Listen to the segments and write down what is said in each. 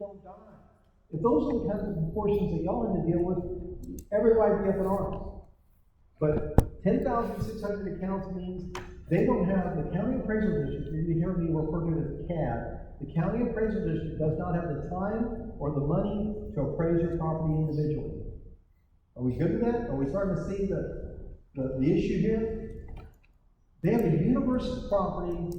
don't die. If those are the kinds of proportions that y'all had to deal with, everybody would be up in arms. But 10,600 accounts means they don't have, the county appraisal district, you hear me refer to it as CAD, the county appraisal district does not have the time or the money to appraise your property individually. Are we good with that? Are we starting to see the issue here? They have a universe of property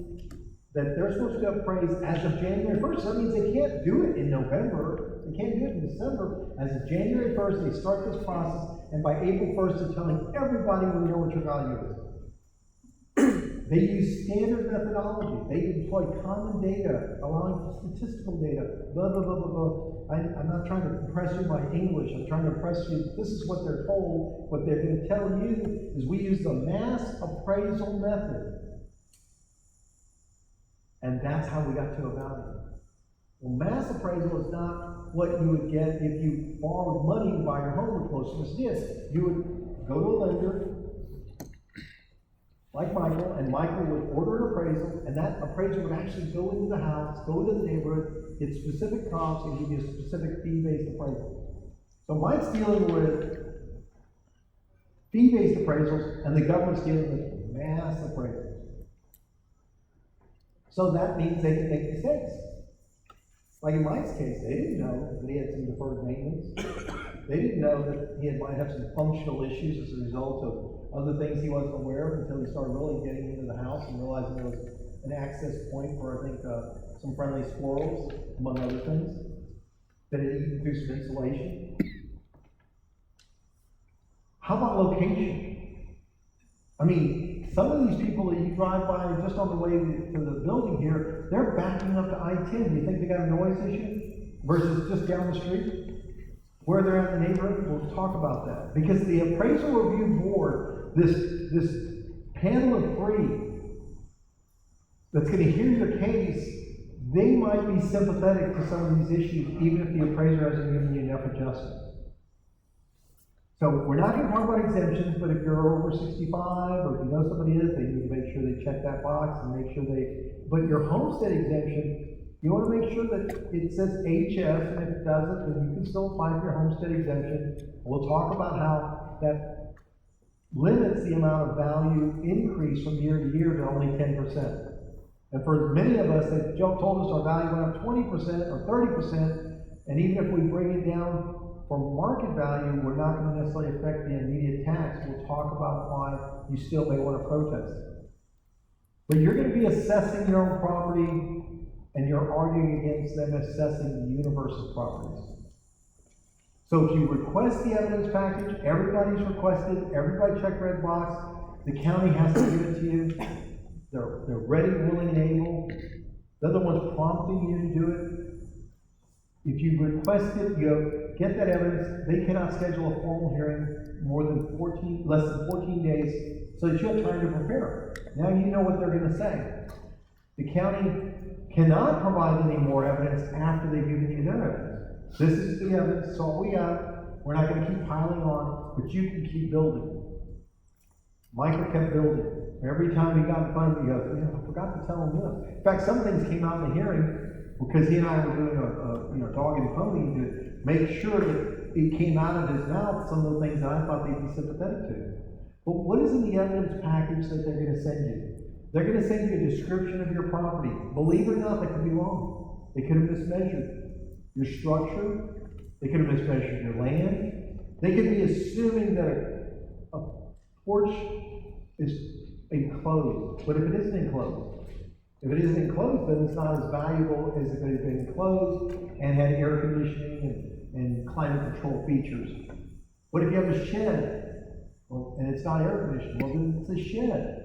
that they're supposed to appraise as of January 1st. That means they can't do it in November. They can't do it in December. As of January 1st, they start this process, and by April 1st, they're telling everybody we know what your value is. They use standard methodology. They employ common data, allowing statistical data, blah, blah, blah, blah, blah. I'm not trying to impress you by English. I'm trying to impress you. This is what they're told. What they're going to tell you is we use the mass appraisal method. And that's how we got to a value. Well, mass appraisal is not what you would get if you borrowed money to buy your home, which most of us did. You would go to a lender, like Michael, and Michael would order an appraisal, and that appraisal would actually go into the house, go to the neighborhood, get specific comps, and give you a specific fee-based appraisal. So Mike's dealing with fee-based appraisals, and the government's dealing with mass appraisals. So that means they can make mistakes. Like in Mike's case, they didn't know that he had some deferred maintenance. They didn't know that he might have some functional issues as a result of other things he wasn't aware of until he started really getting into the house and realizing there was an access point for, I think, some friendly squirrels, among other things, that had eaten through some insulation. How about location? I mean, some of these people that you drive by just on the way to the building here, they're backing up to I-10. You think they got a noise issue versus just down the street? Where they're at in the neighborhood, we'll talk about that. Because the appraisal review board, this panel of three that's going to hear your case, they might be sympathetic to some of these issues, even if the appraiser hasn't given you enough adjustment. So we're not going to talk about exemptions, but if you're over 65, or if you know somebody is, they need to make sure they check that box and make sure but your homestead exemption, you want to make sure that it says HS, and if it doesn't, then you can still apply for your homestead exemption. We'll talk about how that limits the amount of value increase from year to year to only 10%. And for many of us, they told us our value went up 20% or 30%, and even if we bring it down from market value, we're not going to necessarily affect the immediate tax. We'll talk about why you still may want to protest it. But you're going to be assessing your own property, and you're arguing against them assessing the universe of properties. So if you request the evidence package, everybody's requested, everybody check red box, the county has to give it to you. They're ready, willing, and able. They're the ones prompting you to do it. If you request it, you get that evidence. They cannot schedule a formal hearing less than 14 days, so that you have time to prepare. Now you know what they're going to say. The county cannot provide any more evidence after they've given you their evidence. This is the evidence, it's all we got. We're not going to keep piling on, but you can keep building. Michael kept building. Every time he got in front of me, he goes, I forgot to tell him this. In fact, some things came out in the hearing because he and I were doing a dog and pony to make sure that it came out of his mouth, some of the things that I thought they'd be sympathetic to. But what is in the evidence package that they're going to send you? They're going to send you a description of your property. Believe it or not, they could be wrong. They could have mismeasured your structure. They could have mismeasured your land. They could be assuming that a porch is enclosed. But if it isn't enclosed, then it's not as valuable as if it had been enclosed and had air conditioning and climate control features. What if you have a shed? Well, and it's not air conditioned? Well, then it's a shed.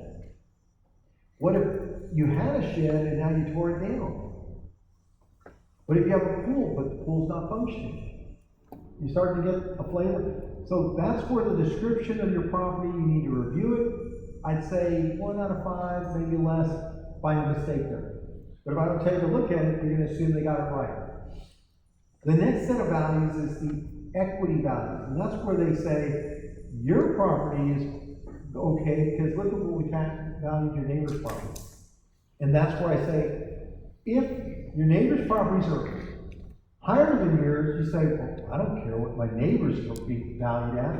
What if you had a shed and now you tore it down? What if you have a pool, but the pool's not functioning? You start to get a flavor. So that's where the description of your property, you need to review it. I'd say 1 out of 5, maybe less, find a mistake there. But if I don't take a look at it, you're going to assume they got it right. The next set of values is the equity values. And that's where they say your property is okay because look at what we valued your neighbor's property. And that's where I say, if your neighbor's properties are higher than yours, you say, well, I don't care what my neighbors will be valued at.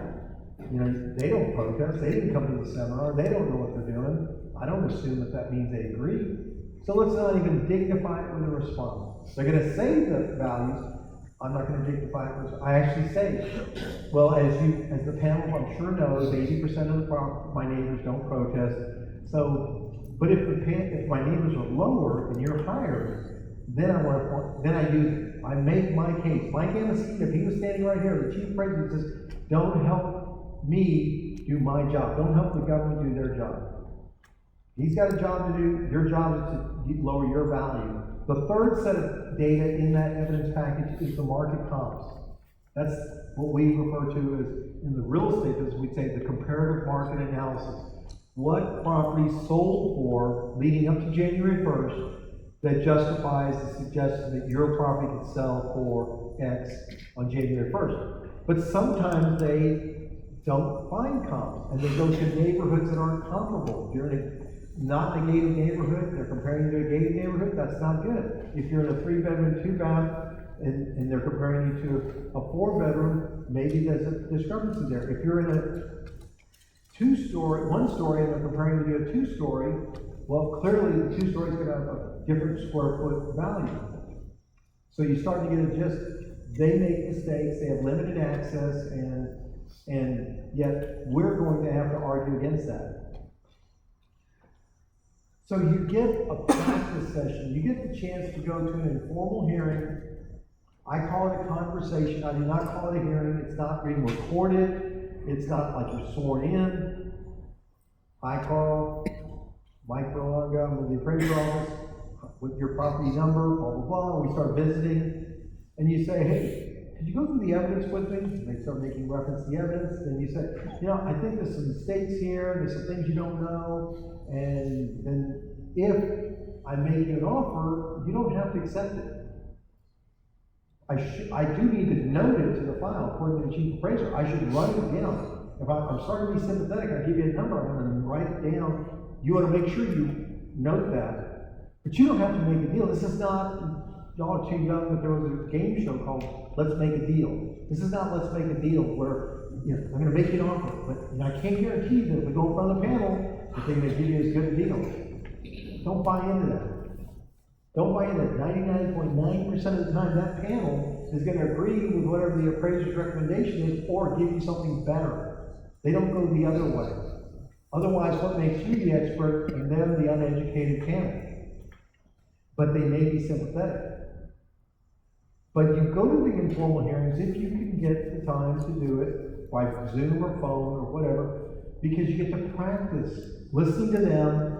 You know, they don't protest, they didn't come to the seminar, they don't know what they're doing. I don't assume that means they agree. So let's not even dignify it with a response. They're gonna say the values, I'm not gonna dignify it with, I actually say, well, as the panel I'm sure knows, 80% of my neighbors don't protest. So, but if my neighbors are lower and you're higher, then I make my case. Mike Amasita, if he was standing right here, the chief president says, don't help me do my job. Don't help the government do their job. He's got a job to do. Your job is to lower your value. The third set of data in that evidence package is the market comps. That's what we refer to as, in the real estate business, we'd say the comparative market analysis. What properties sold for leading up to January 1st that justifies the suggestion that your property could sell for X on January 1st. But sometimes they don't find comps, and they go to neighborhoods that aren't comparable. If you're in a not in a gated neighborhood, they're comparing you to a gated neighborhood, that's not good. If you're in a 3-bedroom, 2-bath, and they're comparing you to a 4-bedroom, maybe there's a discrepancy there. If you're in a 1-story, and they're comparing you to a 2-story, well, clearly the 2-story is going to have a different square foot value. So you start to get a gist. They make mistakes, they have limited access, and yet we're going to have to argue against that. So you get a practice session, you get the chance to go to an informal hearing. I call it a conversation, I do not call it a hearing, it's not being recorded, it's not like you're sworn in. I call Mike Berlanga with the appraiser office, with your property number, blah, blah, blah, we start visiting, and you say, hey, could you go through the evidence with me? And they start making reference to the evidence, and you say, you know, I think there's some mistakes here, there's some things you don't know, and then if I make you an offer, you don't have to accept it. I do need to note it to the file, according to the chief appraiser. I should write it down. If I'm starting to be sympathetic, I give you a number, I'm going to write it down. You want to make sure you note that. But you don't have to make a deal. This is not, y'all are too young, but there was a game show called Let's Make a Deal. This is not Let's Make a Deal where, you know, I'm going to make you an offer, but you know, I can't guarantee you that if we go in front of the panel, that they may give you as good a deal. Don't buy into that. Don't buy into that. 99.9% of the time, that panel is going to agree with whatever the appraiser's recommendation is or give you something better. They don't go the other way. Otherwise, what makes you the expert and them the uneducated panel? But they may be sympathetic. But you go to the informal hearings if you can get the time to do it by Zoom or phone or whatever, because you get to practice listening to them.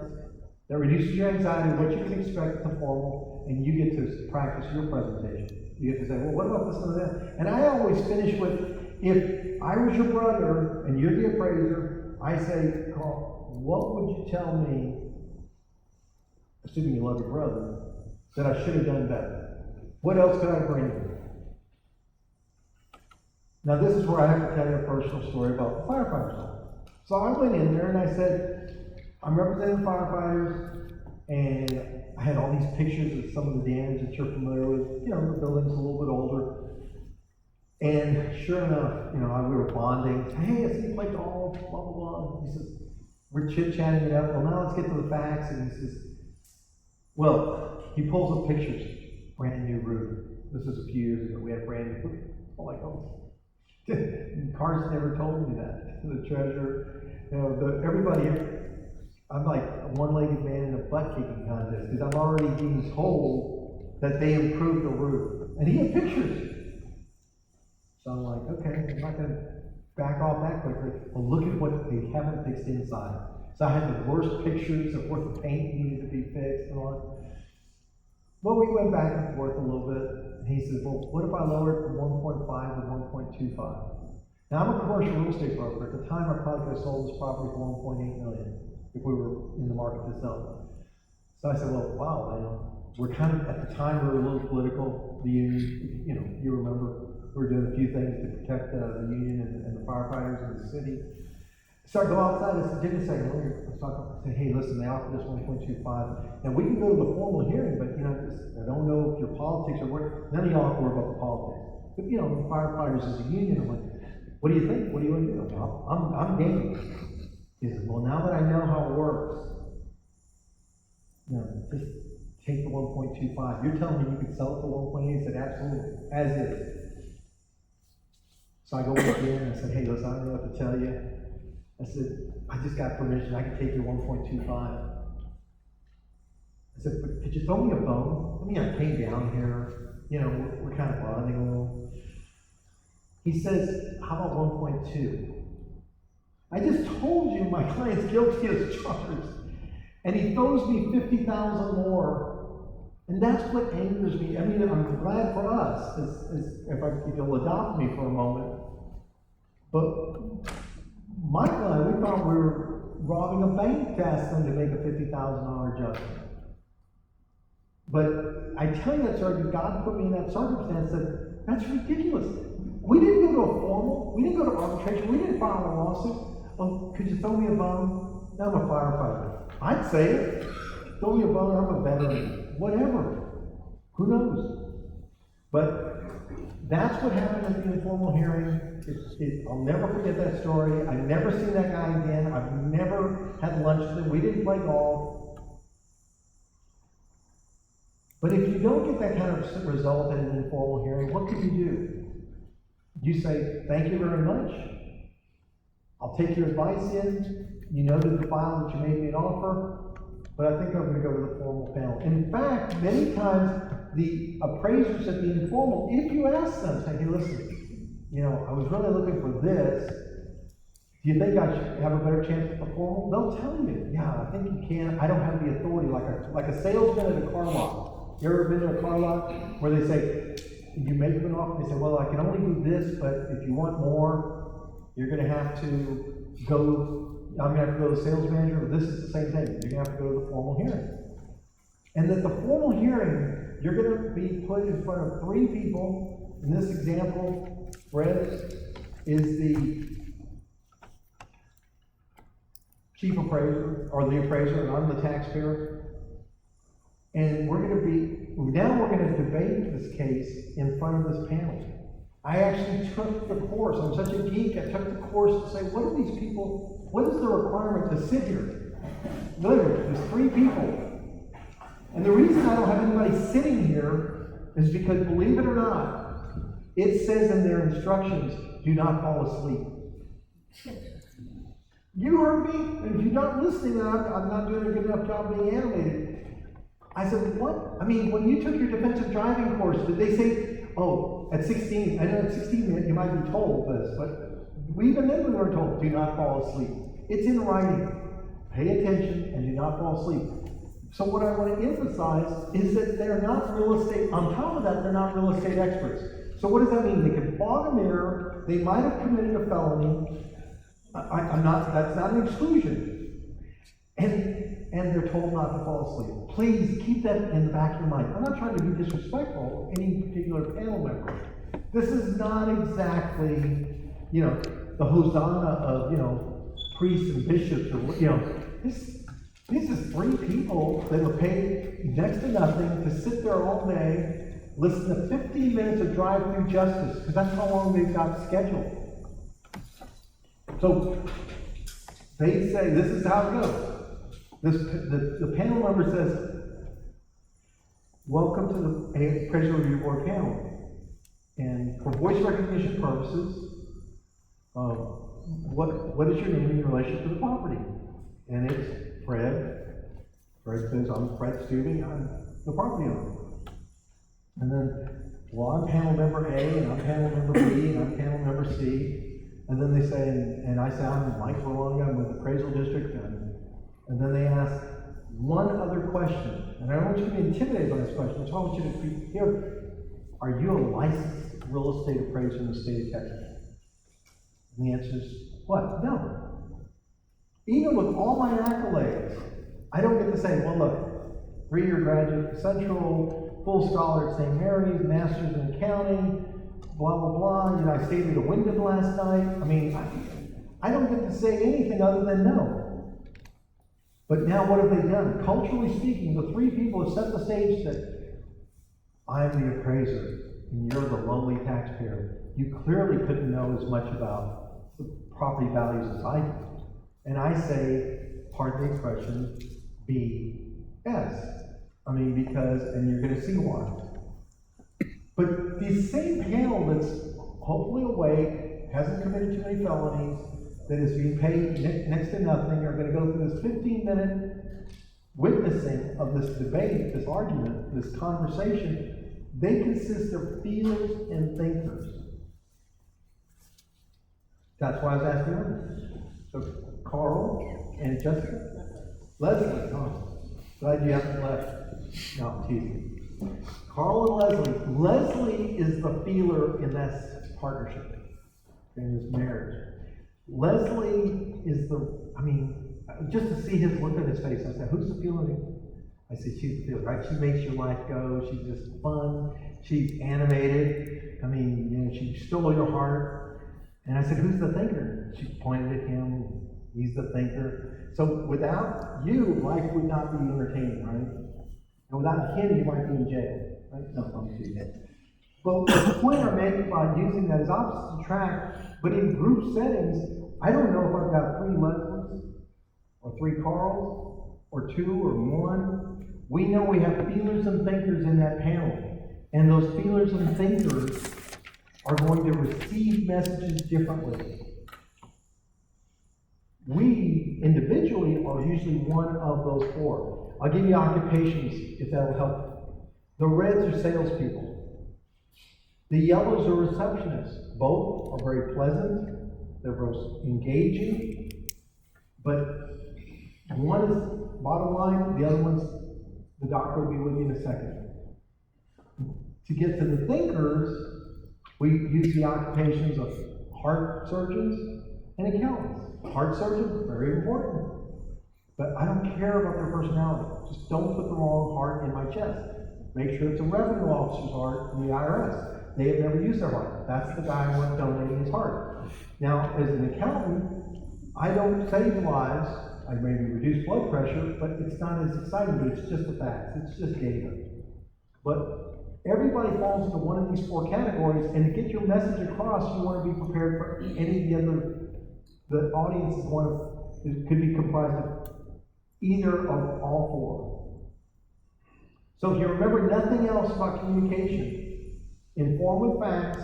That reduces your anxiety, what you can expect at the formal, and you get to practice your presentation. You get to say, well, what about this and that? And I always finish with, if I was your brother and you're the appraiser, I say, Carl, what would you tell me, assuming you love your brother, that I should have done better? What else could I bring you? Now this is where I have to tell you a personal story about the firefighters. So I went in there and I said, I'm representing firefighters, and I had all these pictures of some of the damage that you're familiar with. You know, the building's a little bit older. And sure enough, you know, we were bonding. Hey, I see you played golf, blah, blah, blah. He says, we're chit-chatting it up. Well, now let's get to the facts. And he says, well, he pulls up pictures, brand new roof. This is a few years ago. We had a brand new roof. I'm like, oh, Carson never told me that. The treasurer, you know, everybody here. I'm like a one-legged man in a butt-kicking contest because I'm already being told that they improved the roof. And he had pictures. So I'm like, okay, I'm not going to back off that quickly. Well, look at what they haven't fixed inside. So I had the worst pictures of where the paint needed to be fixed and all that. Well, we went back and forth a little bit. And he says, well, what if I lower it from 1.5 to 1.25? Now, I'm a commercial real estate broker. At the time, I probably could have sold this property for $1.8 million. If we were in the market to sell it. So I said, well, wow, you know, we're kind of, at the time, we were a little political. The union, you know, you remember, we were doing a few things to protect the union and the firefighters in the city. So I go outside, I said, Jimmy, I said, hey, listen, they offered this 1.25, and we can go to the formal hearing, but, I don't know if your politics are worth, none of y'all have to worry about the politics. But, firefighters as a union, I'm like, what do you think? What do you want to do? I'm game. He said, well, now that I know how it works, just take the 1.25. You're telling me you could sell it for 1.8? He said, absolutely, as is. So I go back in and I said, hey, listen, I don't know what to tell you. I said, I just got permission, I can take your 1.25. I said, but could you throw me a bone? I came down here, we're kind of bonding a little. He says, how about 1.2? I just told you my client's guilty as charged. And he throws me 50,000 more. And that's what angers me. I'm glad for us, if you'll adopt me for a moment. But my client, we thought we were robbing a bank to ask them to make a $50,000 adjustment. But I tell you that, sir, God put me in that circumstance that that's ridiculous. We didn't go to a formal, we didn't go to arbitration, we didn't file a lawsuit. Oh, could you throw me a bone? I'm a firefighter. I'd say it. Throw me a bone, I'm a veteran. Whatever. Who knows? But that's what happened at the informal hearing. I'll never forget that story. I've never seen that guy again. I've never had lunch with him. We didn't play golf. But if you don't get that kind of result in an informal hearing, what can you do? You say, thank you very much. I'll take your advice in. You noted the file that you made me an offer, but I think I'm going to go to the formal panel. In fact, many times the appraisers at the informal, if you ask them, say, hey, listen, I was really looking for this. Do you think I should have a better chance at the formal? They'll tell you, yeah, I think you can. I don't have the authority like a salesman at a car lot. You ever been to a car lot where they say, you make them an offer, they say, well, I can only do this, but if you want more, you're going to have to go, I'm going to have to go to the sales manager, or this is the same thing. You're going to have to go to the formal hearing. And at the formal hearing, you're going to be put in front of 3 people. In this example, Fred is the chief appraiser, or the appraiser, and I'm the taxpayer. And we're going to debate this case in front of this panel. I actually took the course. I'm such a geek. I took the course to say, what is the requirement to sit here? Literally, there's 3 people. And the reason I don't have anybody sitting here is because, believe it or not, it says in their instructions, do not fall asleep. You heard me? And if you're not listening, then I'm not doing a good enough job being animated. I said, what? When you took your defensive driving course, did they say, oh, at 16, I know at 16 you might be told this, but even then we were told, do not fall asleep. It's in writing. Pay attention and do not fall asleep. So what I want to emphasize is that they're not real estate, on top of that, they're not real estate experts. So what does that mean? They can fog a mirror, they might have committed a felony. That's not an exclusion. And they're told not to fall asleep. Please keep that in the back of your mind. I'm not trying to be disrespectful of any particular panel member. This is not exactly, the hosanna of, priests and bishops, or, this is 3 people that are paid next to nothing to sit there all day, listen to 15 minutes of drive-through justice, because that's how long they've got scheduled. So, they say, this is how it goes. The panel member says, welcome to the Appraisal Review Board panel. And for voice recognition purposes, what is your name in relation to the property? And it's Fred. Fred says, I'm Fred Stubing, I'm the property owner. And then, well, I'm panel member A, and I'm panel member B, and I'm panel member C. And then they say, and I say, I'm Mike Berlanga, I'm with the Appraisal District, and then they ask one other question. And I don't want you to be intimidated by this question, so I want you to be here. Are you a licensed real estate appraiser in the state of Texas? And the answer is, what? No. Even with all my accolades, I don't get to say, well, look, 3-year graduate at Central, full scholar at St. Mary's, master's in accounting, blah, blah, blah. I stayed at a Wyndham last night. I don't get to say anything other than no. But now what have they done? Culturally speaking, the three people have set the stage that I'm the appraiser and you're the lowly taxpayer. You clearly couldn't know as much about the property values as I do. And I say, pardon the expression, BS. I mean, because, and you're gonna see why. But the same panel that's hopefully awake, hasn't committed too many felonies, that is being paid next to nothing, are gonna go through this 15-minute witnessing of this debate, this argument, this conversation. They consist of feelers and thinkers. That's why I was asking them. So Carl and Jessica, Leslie, glad you haven't left. No, teasing. Carl and Leslie. Leslie is the feeler in this partnership, in this marriage. Leslie is just to see his look on his face, I said, who's the feeler? I said, she's the feeler, right? She makes your life go. She's just fun. She's animated. She stole your heart. And I said, who's the thinker? She pointed at him. He's the thinker. So without you, life would not be entertaining, right? And without him, you might be in jail, right? No, I'm kidding. But the point I'm making by using that is opposite attract, but in group settings, I don't know if I've got 3 Leslies, or 3 Carls, or 2, or 1. We know we have feelers and thinkers in that panel. And those feelers and thinkers are going to receive messages differently. We, individually, are usually one of those 4. I'll give you occupations, if that'll help. The reds are salespeople. The yellows are receptionists. Both are very pleasant. They're both engaging. But one is bottom line, the other one's, the doctor will be with you in a second. To get to the thinkers, we use the occupations of heart surgeons and accountants. Heart surgeons, very important. But I don't care about their personality. Just don't put the wrong heart in my chest. Make sure it's a revenue officer's heart from the IRS. They have never used their heart. That's the guy I want donating his heart. Now, as an accountant, I don't save lives. I maybe reduce blood pressure, but it's not as exciting, but it's just the facts. It's just data. But everybody falls into one of these 4 categories, and to get your message across, you want to be prepared for any of the other. The audience could be comprised of either of all 4. So if you remember nothing else about communication, inform with facts,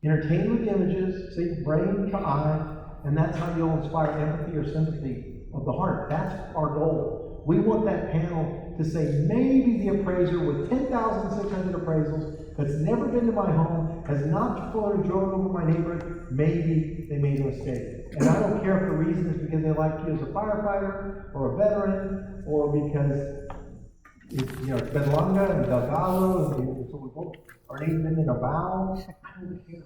entertain with images, see brain to eye, and that's how you'll inspire empathy or sympathy of the heart. That's our goal. We want that panel to say, maybe the appraiser with 10,600 appraisals that's never been to my home, has not flown or drove over my neighborhood, maybe they made a mistake. And I don't care if the reason is because they like you as a firefighter or a veteran, or because it's Bedlanga and Delgado and so we both are named in a vowel. I don't care.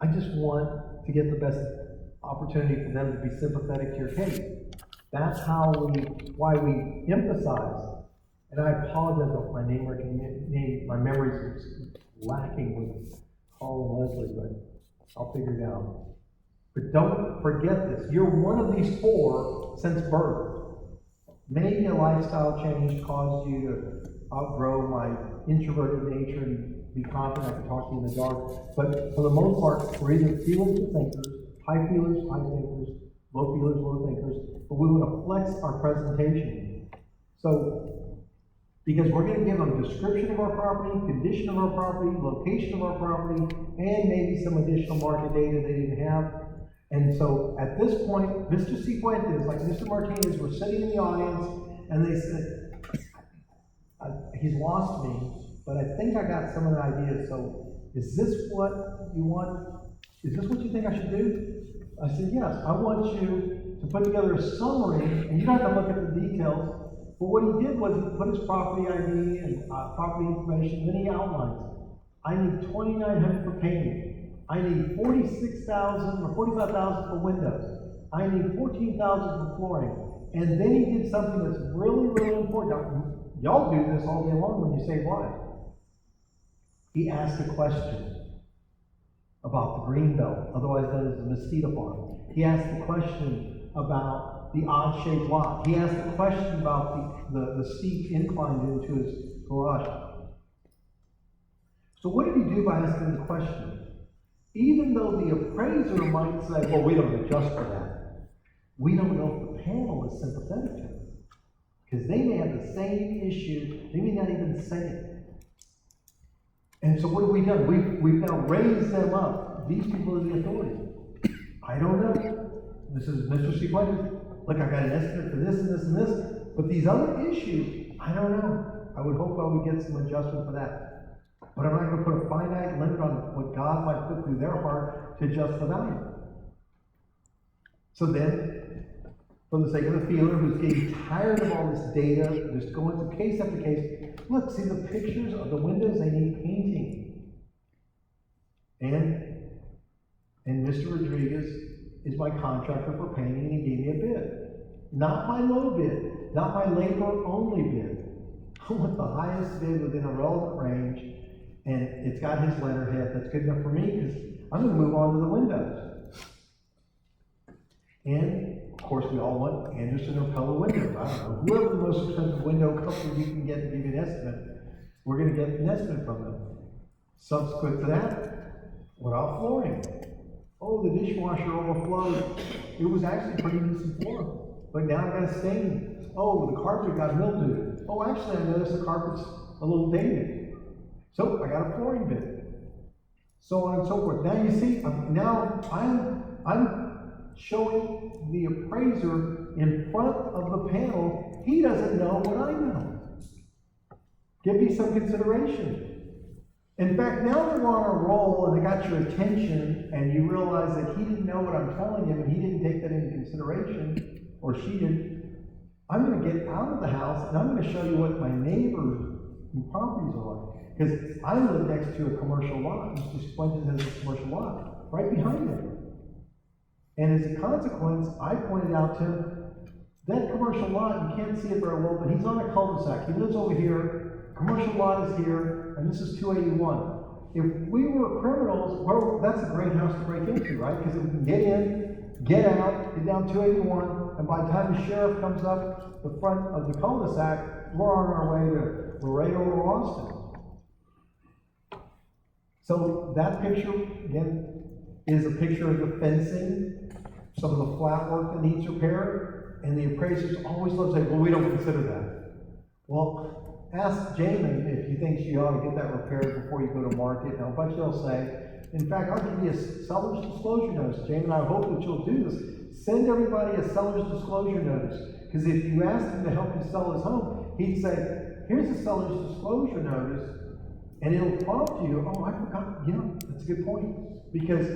I just want to get the best opportunity for them to be sympathetic to your case. That's why we emphasize. And I apologize if my my memories are lacking with Carl and Leslie, but I'll figure it out. But don't forget this. You're one of these 4 since birth. Maybe a lifestyle change caused you to outgrow my introverted nature and be confident I can talk to you in the dark. But for the most part, we're either feelers or thinkers, high feelers, high thinkers, low feelers, low thinkers. But we want to flex our presentation. So, because we're going to give them a description of our property, condition of our property, location of our property, and maybe some additional market data they didn't have. And so at this point, Mr. Cifuentes, like Mr. Martinez, were sitting in the audience, and they said, he's lost me, but I think I got some of the ideas. So is this what you want? Is this what you think I should do? I said, yes. I want you to put together a summary, and you don't have to look at the details. But what he did was he put his property ID and property information, then he outlines. I need $2,900 for painting. I need $46,000 or $45,000 for windows. I need $14,000 for flooring. And then he did something that's really, really important. Now, y'all do this all day long when you save life. He asked a question. about the green belt, otherwise known as the mosquito farm. He asked the question about the odd-shaped lot. He asked the question about the steep incline into his garage. So what did he do by asking the question? Even though the appraiser might say, well, we don't adjust for that, we don't know if the panel is sympathetic to it. Because they may have the same issue, they may not even say it. And so what have we done? We've now raised them up. These people are the authority. I don't know. This is Mr. Cifuentes. Look, I got an estimate for this and this and this. But these other issues, I don't know. I would hope I would get some adjustment for that. But I'm not going to put a finite limit on what God might put through their heart to adjust the value. So then, for the sake of the feeler who's getting tired of all this data, just going through case after case, look, see the pictures of the windows, they need painting. And Mr. Rodriguez is my contractor for painting, and he gave me a bid. Not my low bid, not my labor-only bid. I want the highest bid within a relevant range, and it's got his letterhead. That's good enough for me, because I'm going to move on to the windows. And of course, we all want Anderson or Pella windows. I don't know. Whoever the most expensive window company you can get to give you an estimate, we're going to get an estimate from them. Subsequent to that, what about flooring? Oh, the dishwasher overflowed. It was actually pretty decent flooring, but now I got a stain. Oh, the carpet got mildew. Oh, actually, I noticed the carpet's a little dated. So I got a flooring bid. So on and so forth. Now you see, now I'm showing the appraiser in front of the panel, he doesn't know what I know. Give me some consideration. In fact, now that we're on a roll and I got your attention and you realize that he didn't know what I'm telling him and he didn't take that into consideration, or she didn't, I'm going to get out of the house and I'm going to show you what my neighbors and properties are like. Because I live next to a commercial lot. Mr. Cifuentes has a commercial lot right behind him. And as a consequence, I pointed out to him, that commercial lot, you can't see it very well, but he's on a cul-de-sac. He lives over here, commercial lot is here, and this is 281. If we were criminals, well, that's a great house to break into, right? Because we can get in, get out, get down 281, and by the time the sheriff comes up the front of the cul-de-sac, we're on our way to Laredo or Austin. So that picture, again, is a picture of the fencing, some of the flat work that needs repair, and the appraisers always love to say, well, we don't consider that. Well, ask Jamin if you think she ought to get that repaired before you go to market. Now, a bunch of you will say, in fact, I'll give you a seller's disclosure notice. Jamin, I hope that you'll do this. Send everybody a seller's disclosure notice. Because if you asked him to help you sell his home, he'd say, here's a seller's disclosure notice, and it'll prompt you, oh, I forgot, that's a good point. Because,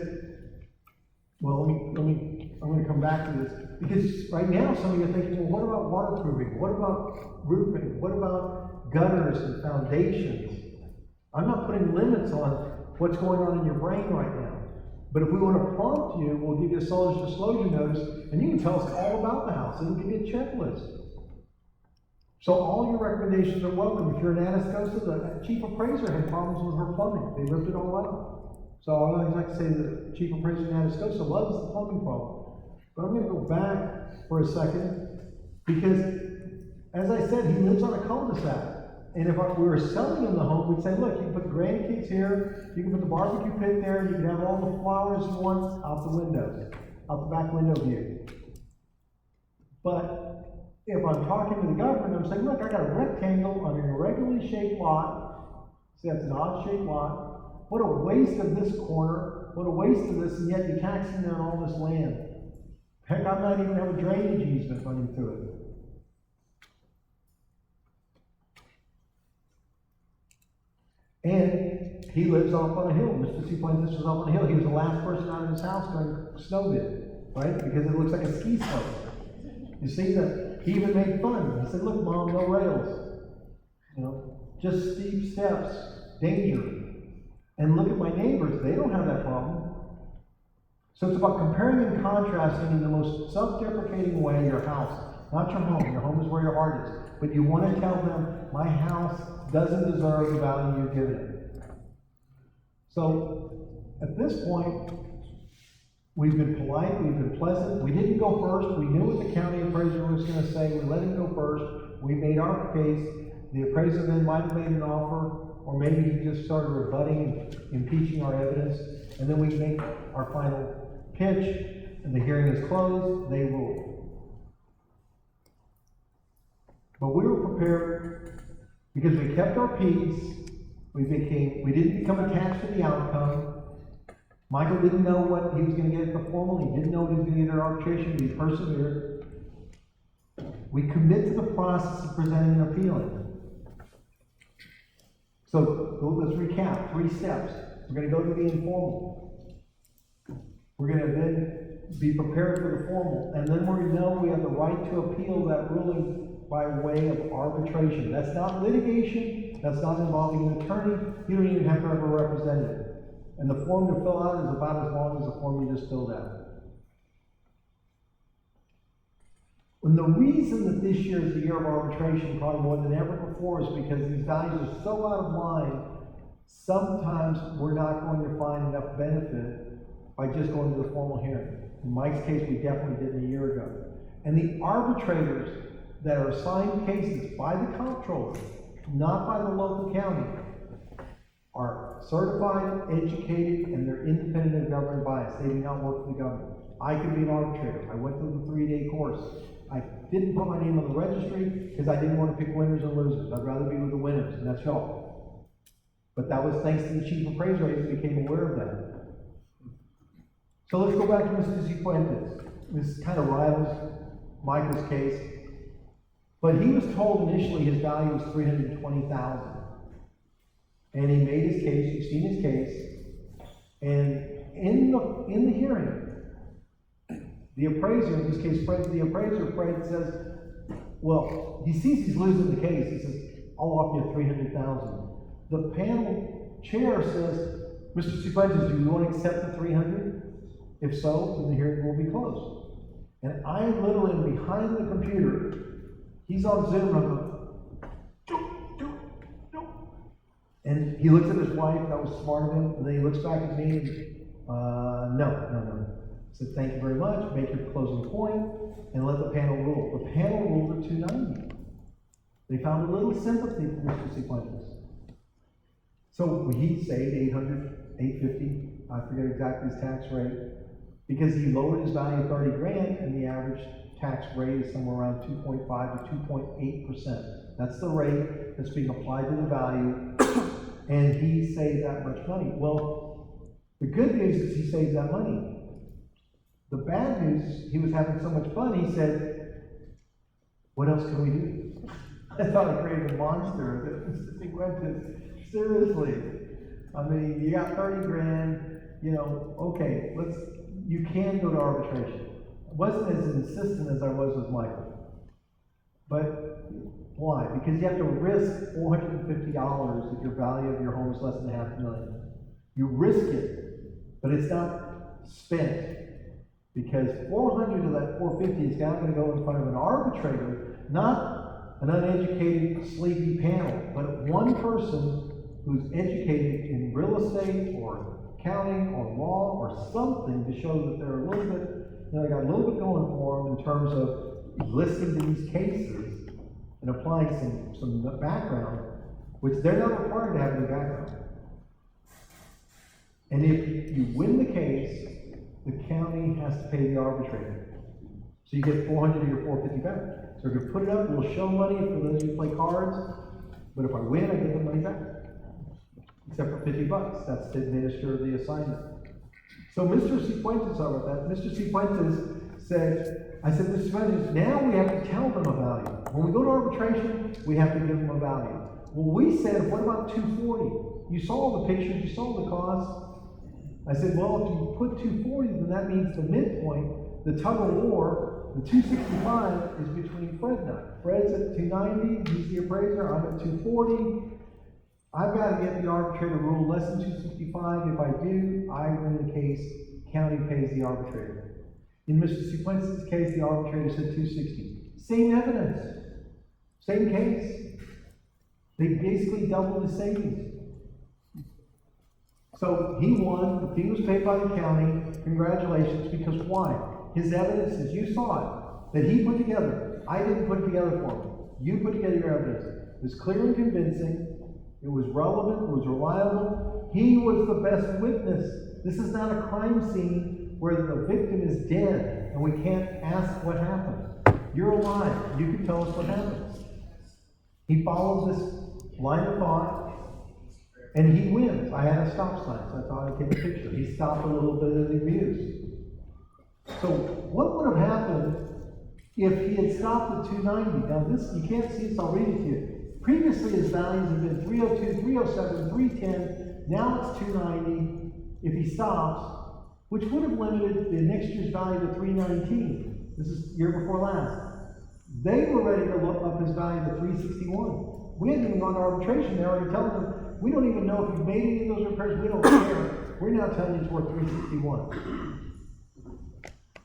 well, I'm going to come back to this. Because right now, some of you are thinking, well, what about waterproofing? What about roofing? What about gutters and foundations? I'm not putting limits on what's going on in your brain right now. But if we want to prompt you, we'll give you a seller's disclosure notice, and you can tell us all about the house. It'll give you a checklist. So all your recommendations are welcome. If you're in Atascosa, the chief appraiser had problems with her plumbing. They ripped it all out. So I always like to say the chief appraiser in Atascosa loves the plumbing problem. But I'm going to go back for a second, because, as I said, he lives on a cul-de-sac. And if we were selling him the home, we'd say, look, you can put the grandkids here, you can put the barbecue pit there, you can have all the flowers you want out the window, out the back window view. But if I'm talking to the government, I'm saying, look, I got a rectangle on an irregularly shaped lot. See, that's an odd-shaped lot. What a waste of this corner. What a waste of this, and yet you're taxing down all this land. Heck, I might even have a drainage easement running through it. And he lives up on a hill. Mr. Cifuentes was up on a hill. He was the last person out of his house during snow bid, right? Because it looks like a ski slope. You see that? He even made fun. He said, look, Mom, no rails. Just steep steps, danger. And look at my neighbors. They don't have that problem. So it's about comparing and contrasting in the most self-deprecating way your house, not your home. Your home is where your heart is. But you want to tell them, my house doesn't deserve the value you've given it. So at this point, we've been polite, we've been pleasant, we didn't go first, we knew what the county appraiser was gonna say, we let him go first, we made our case, the appraiser then might have made an offer, or maybe he just started rebutting and impeaching our evidence, and then we make our final pitch, and the hearing is closed, they rule. But we were prepared, because we kept our peace, we didn't become attached to the outcome. Michael didn't know what he was going to get at the formal, he didn't know what he was going to get at arbitration, we persevered. We commit to the process of presenting and appealing. So let's recap, 3 steps. We're going to go to the informal. We're going to then be prepared for the formal, and then we're going to know we have the right to appeal that ruling by way of arbitration. That's not litigation, that's not involving an attorney, you don't even have to have a representative. And the form to fill out is about as long as the form you just filled out. And the reason that this year is the year of arbitration, probably more than ever before, is because these values are so out of line, sometimes we're not going to find enough benefit by just going to the formal hearing. In Mike's case, we definitely did a year ago. And the arbitrators that are assigned cases by the comptroller, not by the local county, are certified, educated, and they're independent of government bias. They do not work for the government. I could be an arbitrator. I went through the 3-day course. I didn't put my name on the registry because I didn't want to pick winners and losers. I'd rather be with the winners, and that's y'all. But that was thanks to the chief appraiser who became aware of that. So let's go back to Mr. Cifuentes. This kind of rivals Michael's case. But he was told initially his value was $320,000. And he made his case, you've seen his case, and in the hearing, the appraiser, in this case Fred, Fred says, well, he sees he's losing the case. He says, I'll offer you $300,000. The panel chair says, Mr. Cifuentes, do you want to accept the $300,000? If so, then the hearing will be closed. And I literally am behind the computer. He's on Zoom, and I'm going, and he looks at his wife, that was smart of him, and then he looks back at me, and, no. I said, thank you very much, make your closing point, and let the panel rule. The panel ruled at $290. They found a little sympathy for Mr. Cifuentes. So he saved $800, $850, I forget exactly his tax rate, because he lowered his value $30,000, and the average tax rate is somewhere around 2.5 to 2.8%. That's the rate that's being applied to the value, and he saved that much money. Well, the good news is he saved that money. The bad news, he was having so much fun, he said, what else can we do? I thought I created a monster. He went to, seriously. I mean, you got $30,000, okay, you can go to arbitration. I wasn't as insistent as I was with Michael. But why? Because you have to risk $450 if your value of your home is less than $500,000. You risk it, but it's not spent. Because $400 of that $450 is now going to go in front of an arbitrator, not an uneducated, sleepy panel, but one person who's educated in real estate or accounting or law or something to show that they're a little bit, they got a little bit going for them in terms of listening to these cases and applying some background, which they're not required to have in the background. And if you win the case, the county has to pay the arbitrator. So you get $400 of your $450 back. So if you put it up, we'll show money for those who play cards, but if I win, I get the money back. Except for $50. That's to administer the assignment. So Mr. Cifuentes saw about that. Mr. Cifuentes said, I said, Mr. Cifuentes, now we have to tell them a value. When we go to arbitration, we have to give them a value. Well, we said, what about $240? You saw the pictures, you saw the cost. I said, well, if you put $240, then that means the midpoint, the tug of war, the $265 is between Fred and I. Fred's at $290, he's the appraiser, I'm at $240. I've got to get the arbitrator rule less than $265. If I do, I win the case, county pays the arbitrator. In Mr. Cifuentes' case, the arbitrator said $260. Same evidence, same case. They basically doubled the savings. So he won, the fee was paid by the county, congratulations, because why? His evidence, as you saw it, that he put together, I didn't put it together for him. You put together your evidence. It was clear and convincing, it was relevant, it was reliable. He was the best witness. This is not a crime scene where the victim is dead and we can't ask what happened. You're alive, you can tell us what happened. He follows this line of thought, and he wins. I had a stop sign, so I thought I'd take a picture. He stopped a little bit of the abuse. So what would have happened if he had stopped at 290? Now this, you can't see this, I'll read it to you. Previously his values have been 302, 307, 310, now it's 290 if he stops, which would have limited the next year's value to 319. This is year before last. They were ready to look up his value to 361. We hadn't even gone to arbitration. They already telling him, we don't even know if you've made any of those repairs. We don't care. We're now telling you it's worth 361.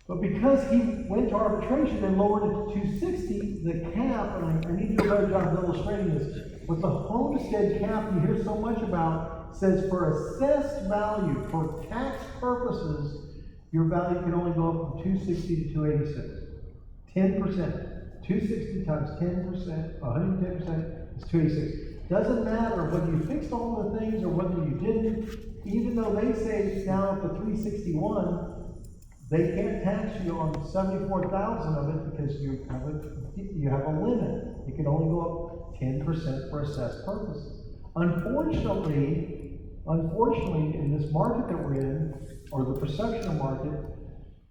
But because he went to arbitration and lowered it to 260, the cap, and I need to do a better job of illustrating this, but the homestead cap you hear so much about says for assessed value, for tax purposes, your value can only go up from 260 to 286. 10%. 260 times 10%, 110% is 286. Doesn't matter whether you fixed all the things or whether you didn't, even though they say it's now up to 361, they can't tax you on 74,000 of it because you have a limit. It can only go up 10% for assessed purposes. Unfortunately, in this market that we're in, or the perception market,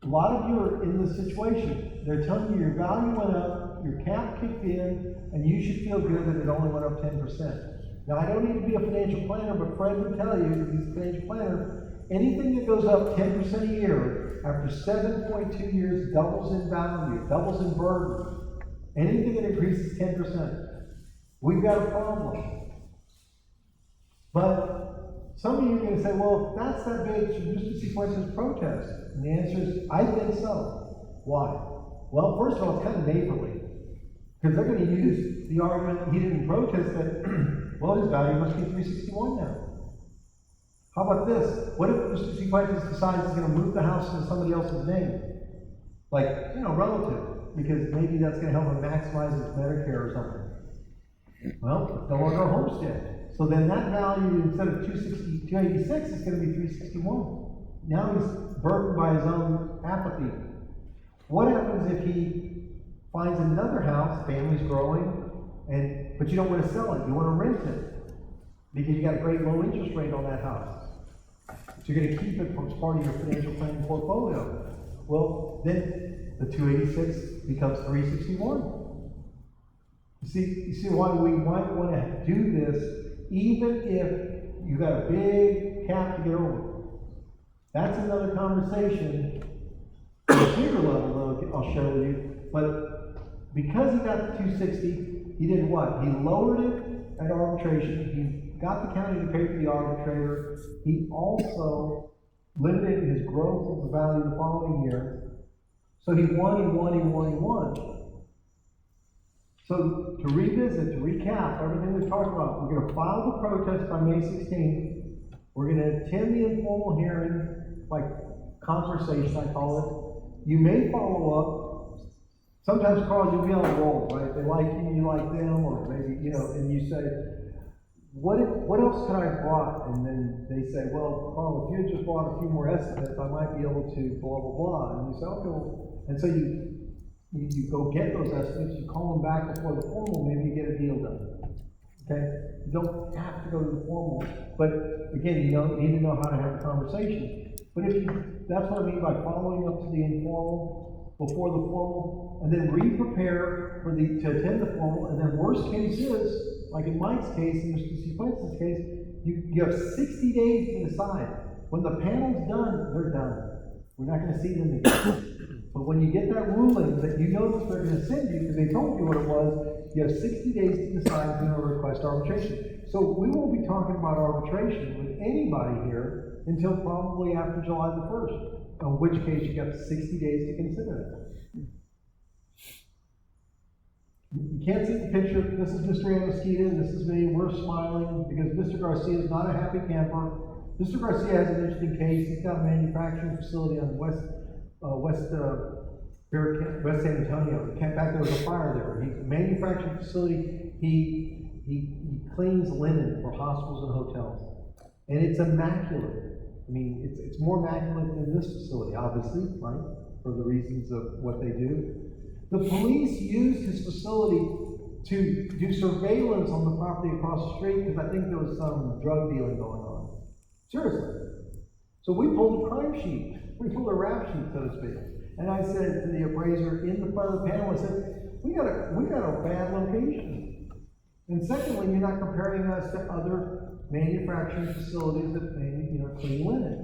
a lot of you are in this situation. They're telling you your value went up, your cap kicked in, and you should feel good that it only went up 10%. Now, I don't need to be a financial planner, but Fred would tell you, that he's a financial planner, anything that goes up 10% a year, after 7.2 years, doubles in value, doubles in burden. Anything that increases 10%, we've got a problem. But some of you are going to say, well, if that's that big, should Mr. Cifuentes protest? And the answer is, I think so. Why? Well, first of all, it's kind of neighborly. Because they're going to use the argument he didn't protest that, well, his value must be 361 now. How about this? What if Mr. Cifuentes decides he's going to move the house into somebody else's name? Like, relative. Because maybe that's going to help him maximize his Medicare or something. Well, it's no longer a homestead. So then that value, instead of 286, is going to be 361. Now he's burdened by his own apathy. What happens if he finds another house, family's growing, but you don't want to sell it, you want to rent it, because you got a great low interest rate on that house. So you're going to keep it as part of your financial planning portfolio. Well, then the 286 becomes 361. You see why we might want to do this, even if you got a big cap to get over. That's another conversation at a bigger level that I'll share with you. But because he got the 260, he did what? He lowered it at arbitration. He got the county to pay for the arbitrator. He also limited his growth of the value the following year. So he won. So to revisit, to recap everything we've talked about, we're going to file the protest by May 16th. We're going to attend the informal hearing, like conversation, I call it. You may follow up. Sometimes, Carl, you'll be on the roll, right? They like you, you like them, or maybe, and you say, what else could I have brought? And then they say, well, Carl, if you had just brought a few more estimates, I might be able to blah, blah, blah. And you say, okay, well, and so you go get those estimates, you call them back before the formal, maybe you get a deal done. Okay? You don't have to go to the formal. But again, you need to know how to have a conversation. But that's what I mean by following up to the informal before the formal, and then re-prepare to attend the formal, and then worst case is, like in Mike's case, and Mr. Cifuentes' case, you have 60 days to decide. When the panel's done, they're done. We're not going to see them again. But when you get that ruling that you know that they're going to send you, because they told you what it was, you have 60 days to decide if you're going to request arbitration. So we won't be talking about arbitration with anybody here until probably after July the 1st, in which case you got 60 days to consider it. You can't see the picture. This is Mr. Amosquita, this is me. We're smiling because Mr. Garcia is not a happy camper. Mr. Garcia has an interesting case. He's got a manufacturing facility on West San Antonio. In fact, there was a fire there. He's a manufacturing facility. He cleans linen for hospitals and hotels. And it's immaculate. I mean, it's more immaculate than this facility, obviously, right? For the reasons of what they do. The police used his facility to do surveillance on the property across the street because I think there was some drug dealing going on. Seriously. So we pulled a crime sheet. We pulled a rap sheet, so to speak. And I said to the appraiser in the front of the panel, I said, we got a bad location. And secondly, you're not comparing us to other manufacturing facilities that clean linen.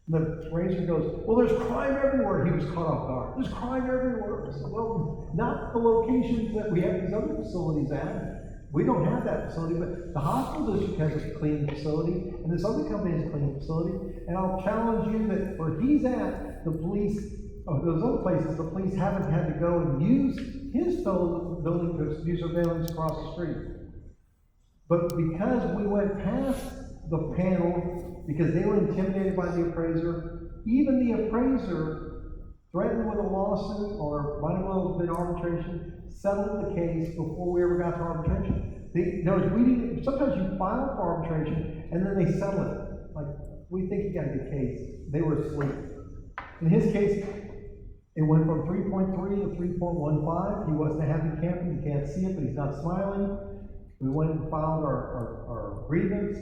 The appraiser goes, well, there's crime everywhere. He was caught off guard. There's crime everywhere. I said, well, not the locations that we have these other facilities at. We don't have that facility, but the hospital district has a clean facility, and this other company has a clean facility. And I'll challenge you that where he's at, the police, those other places, the police haven't had to go and use his building to do surveillance across the street. But because we went past the panel, because they were intimidated by the appraiser, even the appraiser threatened with a lawsuit or might have well been arbitration, settled the case before we ever got to arbitration. Sometimes you file for arbitration and then they settle it. Like, we think you got a good case. They were asleep. In his case, it went from 3.3 to 3.15. He wasn't a happy camper. You can't see it, but he's not smiling. We went and filed our grievance,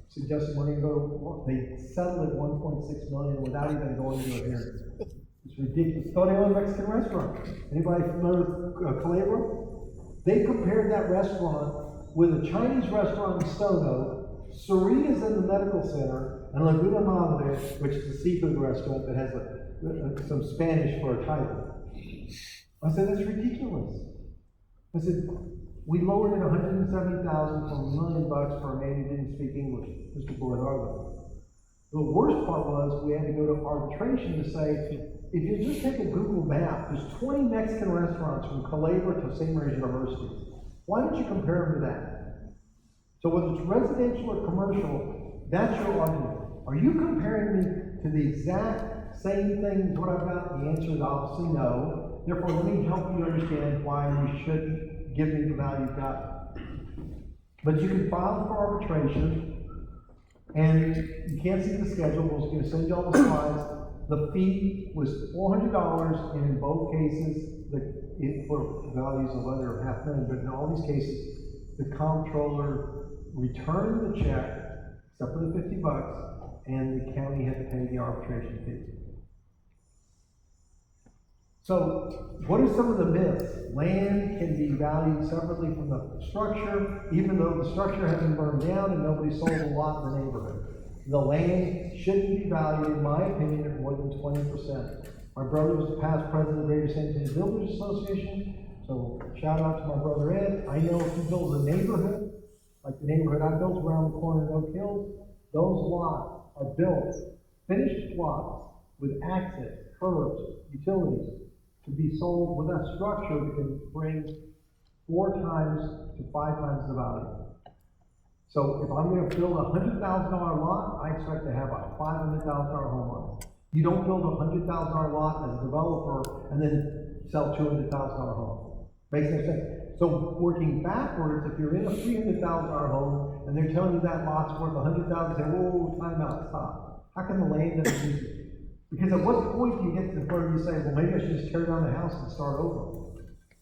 suggesting money go. They settled at $1.6 million without even going to a hearing. It's ridiculous. Thought they owned a Mexican restaurant. Anybody familiar with Calabria? They compared that restaurant with a Chinese restaurant in Stono, Sarita's in the medical center, and Laguna Madre, which is a seafood restaurant that has some Spanish for a title. I said, that's ridiculous. I said, we lowered it $170,000 from $1 million for a man who didn't speak English, Mr. Borrego. The worst part was we had to go to arbitration to say, if you just take a Google map, there's 20 Mexican restaurants from Calabria to St. Mary's University. Why don't you compare them to that? So whether it's residential or commercial, that's your argument. Are you comparing me to the exact same thing as what I've got? The answer is obviously no. Therefore, let me help you understand why we shouldn't give me the value you've got. But you can file for arbitration, and you can't see the schedule. We're going to send you all the slides. The fee was $400, and in both cases, for values of under $500,000, but in all these cases, the comptroller returned the check, except for the $50, and the county had to pay the arbitration fee. So, what are some of the myths? Land can be valued separately from the structure, even though the structure has been burned down and nobody sold a lot in the neighborhood. The land shouldn't be valued, in my opinion, at more than 20%. My brother was the past president of the Greater San Antonio Builders Association, so shout out to my brother Ed. I know if he builds a neighborhood, like the neighborhood I built around the corner of Oak Hills, those lots are built, finished lots, with access, curbs, utilities, to be sold with that structure that can bring 4 times to 5 times the value. So if I'm going to build a $100,000 lot, I expect to have a $500,000 home on it. You don't build a $100,000 lot as a developer and then sell $200,000 home. Makes no sense. So working backwards, if you're in a $300,000 home and they're telling you that lot's worth $100,000, say, whoa, time out, stop. How can the land doesn't use it? Because at what point do you get to the point where you say, well, maybe I should just tear down the house and start over?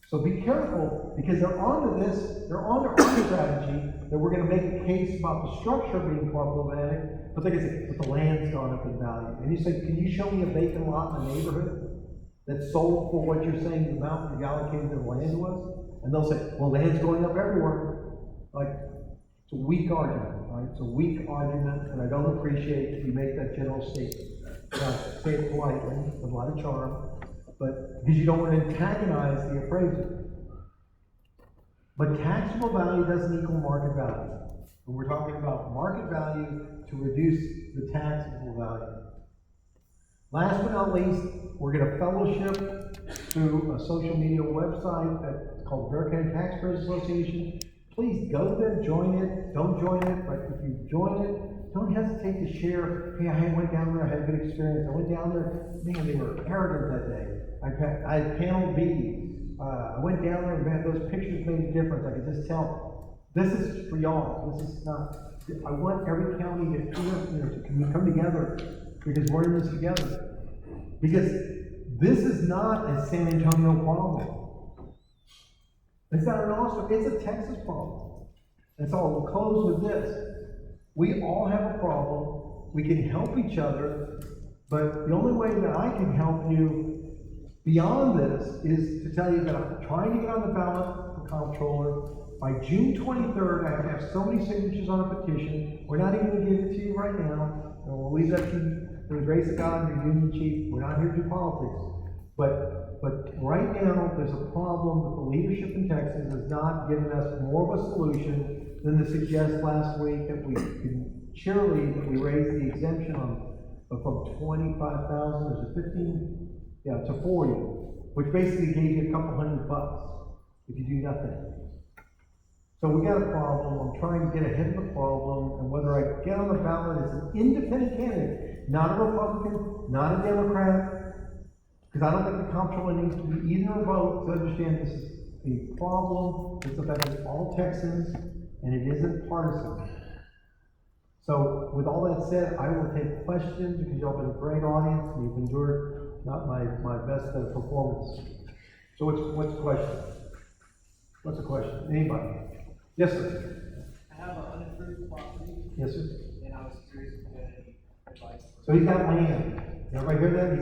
So be careful, because they're onto this, they're onto our strategy that we're going to make a case about the structure being problematic, but they can say, but the land's gone up in value. And you say, can you show me a vacant lot in the neighborhood that's sold for what you're saying the amount you allocated to the land was? And they'll say, well, land's going up everywhere. Like, it's a weak argument, right? It's a weak argument, and I don't appreciate if you make that general statement. Now, say it politely, with a lot of charm, but because you don't want to antagonize the appraiser. But taxable value doesn't equal market value. And we're talking about market value to reduce the taxable value. Last but not least, we're going to fellowship through a social media website that's called Bexar County Taxpayers Association. Please go there, join it. Don't join it, but if you join it, don't hesitate to share, hey, I went down there, I had a good experience, I went down there, man, they were arrogant that day. I had panel beads, I went down there, and man, those pictures made a difference, I could just tell, this is for y'all, this is not, I want every county to come together, because we're in this together. Because this is not a San Antonio problem. It's not an Austin, it's a Texas problem. And so we'll close with this. We all have a problem. We can help each other, but the only way that I can help you beyond this is to tell you that I'm trying to get on the ballot for comptroller. By June 23rd, I have to have so many signatures on a petition. We're not even going to give it to you right now. And we'll leave that to the grace of God and your union chief. We're not here to do politics. But right now, there's a problem that the leadership in Texas has not given us more of a solution than to suggest last week that we could cheerlead that we raise the exemption from 25,000 or 15, to 40, which basically gave you a couple $100 if you do nothing. So we got a problem. I'm trying to get ahead of the problem, and whether I get on the ballot as an independent candidate, not a Republican, not a Democrat, because I don't think the comptroller needs to be either a vote to understand this is a problem that's affecting all Texans, and it isn't partisan. So with all that said, I will take questions because y'all been a great audience and you've endured not my best performance. So what's the question? What's the question? Anybody? Yes, sir. I have an unapproved property, Yes, sir. and I was curious if you had any advice. So he's got land. Everybody hear that? He's